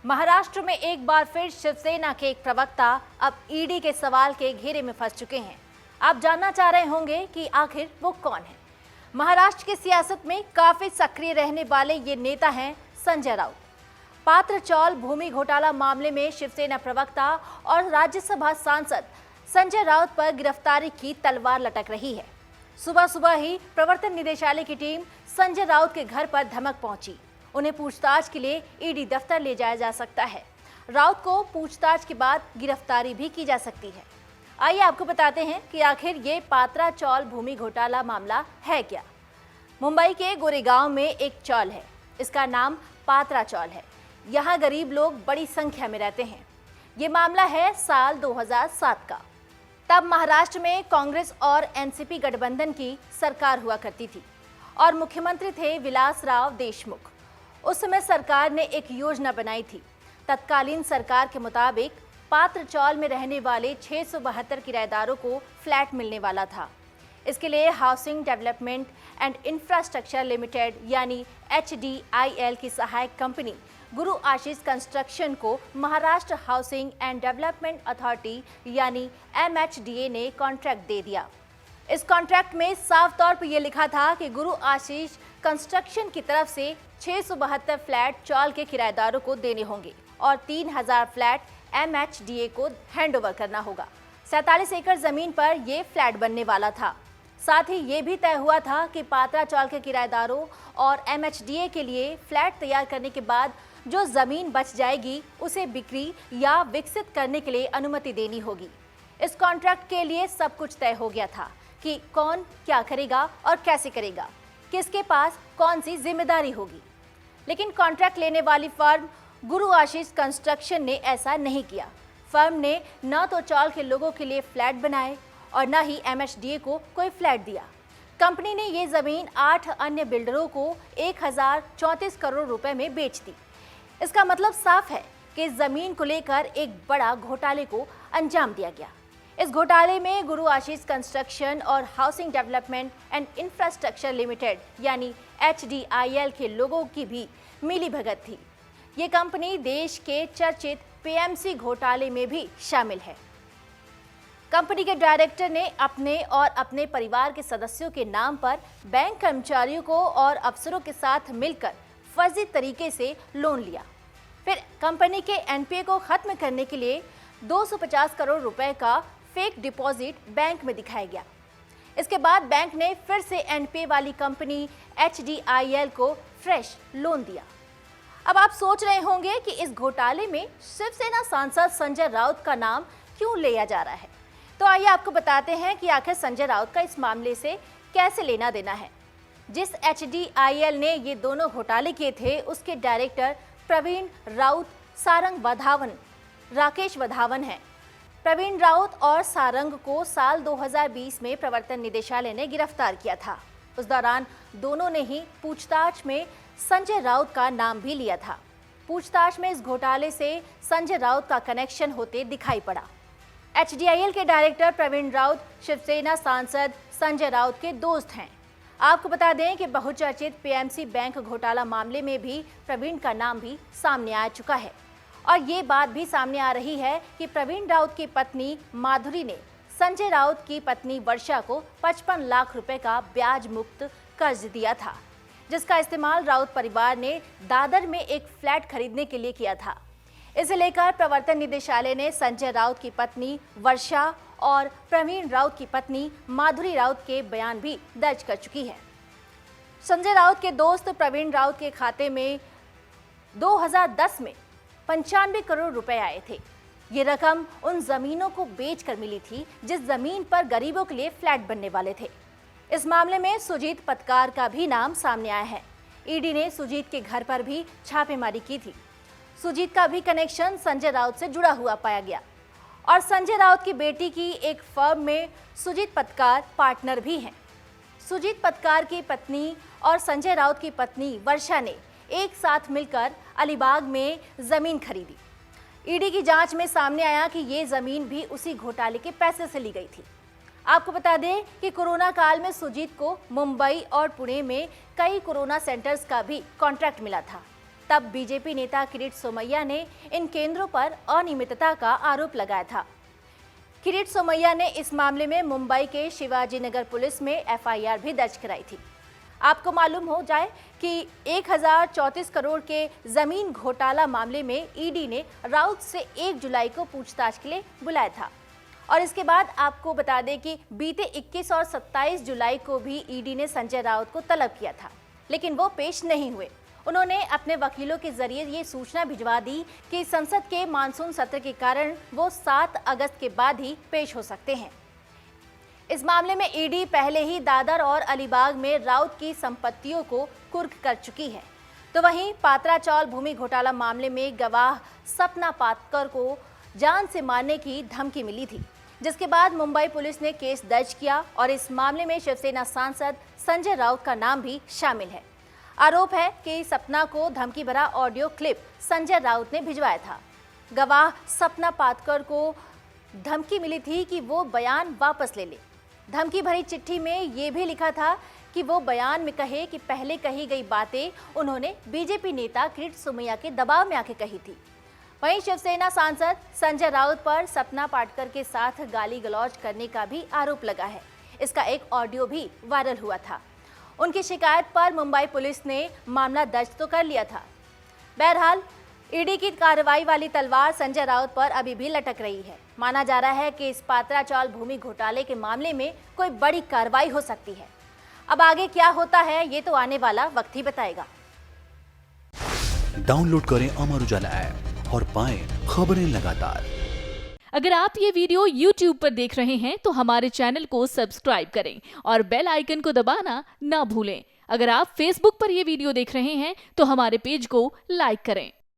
महाराष्ट्र में एक बार फिर शिवसेना के एक प्रवक्ता अब ईडी के सवाल के घेरे में फंस चुके हैं। आप जानना चाह रहे होंगे कि आखिर वो कौन है। महाराष्ट्र की सियासत में काफी सक्रिय रहने वाले ये नेता हैं संजय राउत। पात्रचौल भूमि घोटाला मामले में शिवसेना प्रवक्ता और राज्यसभा सांसद संजय राउत पर गिरफ्तारी की तलवार लटक रही है। सुबह सुबह ही प्रवर्तन निदेशालय की टीम संजय राउत के घर पर धमक पहुंची। उन्हें पूछताछ के लिए ईडी दफ्तर ले जाया जा सकता है। राउत को पूछताछ के बाद गिरफ्तारी भी की जा सकती है। आइए आपको बताते हैं कि आखिर ये पात्राचौल भूमि घोटाला मामला है क्या। मुंबई के गोरेगांव में एक चौल है, इसका नाम पात्राचौल है। यहाँ गरीब लोग बड़ी संख्या में रहते हैं। ये मामला है साल 2007 का। तब महाराष्ट्र में कांग्रेस और एनसीपी गठबंधन की सरकार हुआ करती थी और मुख्यमंत्री थे विलासराव देशमुख। उस समय सरकार ने एक योजना बनाई थी। तत्कालीन सरकार के मुताबिक पात्रचौल में रहने वाले 672 किराएदारों को फ्लैट मिलने वाला था। इसके लिए housing development and infrastructure limited यानी HDIL की सहायक कंपनी गुरु आशीष कंस्ट्रक्शन को Maharashtra housing and development authority यानी MHDA ने कॉन्ट्रैक्ट दे दिया। इस कॉन्ट्रैक्ट में साफ तौर पर यह लिखा था कि गुरु आशीष कंस्ट्रक्शन की तरफ से 672 फ्लैट चौल के किराएदारों को देने होंगे और 3000 फ्लैट MHDA को हैंडओवर करना होगा। 47 एकड़ जमीन पर यह फ्लैट बनने वाला था। साथ ही ये भी तय हुआ था कि पात्राचौल के किराएदारों और MHDA के लिए फ्लैट तैयार करने के बाद जो जमीन बच जाएगी उसे बिक्री या विकसित करने के लिए अनुमति देनी होगी। इस कॉन्ट्रैक्ट के लिए सब कुछ तय हो गया था कि कौन क्या करेगा और कैसे करेगा, किसके पास कौन सी जिम्मेदारी होगी। लेकिन कॉन्ट्रैक्ट लेने वाली फर्म गुरु आशीष कंस्ट्रक्शन ने ऐसा नहीं किया। फर्म ने न तो चौल के लोगों के लिए फ्लैट बनाए और न ही MHDA को कोई फ्लैट दिया। कंपनी ने ये जमीन 8 अन्य बिल्डरों को 1034 करोड़ रुपए में बेच दी। इसका मतलब साफ है कि जमीन को लेकर एक बड़ा घोटाले को अंजाम दिया गया। इस घोटाले में गुरु आशीष कंस्ट्रक्शन और housing development and infrastructure limited यानी HDIL के लोगों की भी मिलीभगत थी। ये कंपनी देश के चर्चित PMC घोटाले में भी शामिल है। कंपनी के डायरेक्टर ने अपने और अपने परिवार के सदस्यों के नाम पर बैंक कर्मचारियों को और अफसरों के साथ मिलकर फर्जी तरीके से लोन लिया। फिर कंपनी के NPA को खत्म करने के लिए 250 करोड़ रुपए का फेक डिपॉजिट बैंक में दिखाया गया। इसके बाद बैंक ने फिर से NPA वाली कंपनी HDIL को फ्रेश लोन दिया। अब आप सोच रहे होंगे कि इस घोटाले में शिवसेना सांसद संजय राउत का नाम क्यों लिया जा रहा है। तो आइए आपको बताते हैं कि आखिर संजय राउत का इस मामले से कैसे लेना देना है। जिस HDIL ने ये दोनों घोटाले किए थे उसके डायरेक्टर प्रवीण राउत सारंग वधावन राकेश वधावन हैं। प्रवीण राउत और सारंग को साल 2020 में प्रवर्तन निदेशालय ने गिरफ्तार किया था। उस दौरान दोनों ने ही पूछताछ में संजय राउत का नाम भी लिया था। पूछताछ में इस घोटाले से संजय राउत का कनेक्शन होते दिखाई पड़ा। HDIL के डायरेक्टर प्रवीण राउत शिवसेना सांसद संजय राउत के दोस्त हैं। आपको बता दें कि बहुचर्चित PMC बैंक घोटाला मामले में भी प्रवीण का नाम भी सामने आ चुका है और ये बात भी सामने आ रही है कि प्रवीण राउत की पत्नी माधुरी ने संजय राउत की पत्नी वर्षा को 55 लाख रुपए का ब्याज मुक्त कर्ज दिया था, जिसका इस्तेमाल राउत परिवार ने दादर में एक फ्लैट खरीदने के लिए किया था। इसे लेकर प्रवर्तन निदेशालय ने संजय राउत की पत्नी वर्षा और प्रवीण राउत की पत्नी माधुरी राउत के बयान भी दर्ज कर चुकी है। संजय राउत के दोस्त प्रवीण राउत के खाते में 2010 में 95 करोड़ रुपए आए थे। ये रकम उन जमीनों को बेचकर मिली थी जिस जमीन पर गरीबों के लिए फ्लैट बनने वाले थे। इस मामले में सुजीत पटकार का भी नाम सामने आया है। ईडी ने सुजीत के घर पर भी छापेमारी की थी। सुजीत का भी कनेक्शन संजय राउत से जुड़ा हुआ पाया गया और संजय राउत की बेटी की एक फर्म में सुजीत पटकार पार्टनर भी हैं। सुजीत पटकार की पत्नी और संजय राउत की पत्नी वर्षा ने एक साथ मिलकर अलीबाग में जमीन खरीदी। ईडी की जांच में सामने आया कि ये जमीन भी उसी घोटाले के पैसे से ली गई थी। आपको बता दें कि कोरोना काल में सुजीत को मुंबई और पुणे में कई कोरोना सेंटर्स का भी कॉन्ट्रैक्ट मिला था। तब बीजेपी नेता किरीट सोमैया ने इन केंद्रों पर अनियमितता का आरोप लगाया था। किरीट सोमैया ने इस मामले में मुंबई के शिवाजी नगर पुलिस में एफआईआर भी दर्ज कराई थी। आपको मालूम हो जाए कि 1034 करोड़ के जमीन घोटाला मामले में ईडी ने राउत से 1 जुलाई को पूछताछ के लिए बुलाया था। और इसके बाद आपको बता दें कि बीते 21 और 27 जुलाई को भी ईडी ने संजय राउत को तलब किया था, लेकिन वो पेश नहीं हुए। उन्होंने अपने वकीलों के जरिए ये सूचना भिजवा दी कि संसद के मानसून सत्र के कारण वो 7 अगस्त के बाद ही पेश हो सकते हैं। इस मामले में ईडी पहले ही दादर और अलीबाग में राउत की संपत्तियों को कुर्क कर चुकी है। तो वहीं पात्रा चौल भूमि घोटाला मामले में गवाह सपना पातकर को जान से मारने की धमकी मिली थी, जिसके बाद मुंबई पुलिस ने केस दर्ज किया और इस मामले में शिवसेना सांसद संजय राउत का नाम भी शामिल है। आरोप है कि सपना को धमकी भरा ऑडियो क्लिप संजय राउत ने भिजवाया था। गवाह सपना पातकर को धमकी मिली थी कि वो बयान वापस ले ले। धमकी भरी चिट्ठी में ये भी लिखा था कि वो बयान में कहे कि पहले कही गई बातें उन्होंने बीजेपी नेता किरीट सोमैया के दबाव में आके कही थी। वहीं शिवसेना सांसद संजय राउत पर सपना पाटकर के साथ गाली गलौज करने का भी आरोप लगा है। इसका एक ऑडियो भी वायरल हुआ था। उनकी शिकायत पर मुंबई पुलिस ने मामला दर्ज तो कर लिया था। बहरहाल ईडी की कार्रवाई वाली तलवार संजय राउत पर अभी भी लटक रही है। माना जा रहा है कि इस पात्रा चौल भूमि घोटाले के मामले में कोई बड़ी कार्रवाई हो सकती है। अब आगे क्या होता है ये तो आने वाला वक्त ही बताएगा। डाउनलोड करें अमर उजाला ऐप और पाएं खबरें लगातार। अगर आप ये वीडियो YouTube पर देख रहे हैं तो हमारे चैनल को सब्सक्राइब करें और बेल आइकन को दबाना ना भूलें। अगर आप Facebook पर ये वीडियो देख रहे हैं तो हमारे पेज को लाइक करें।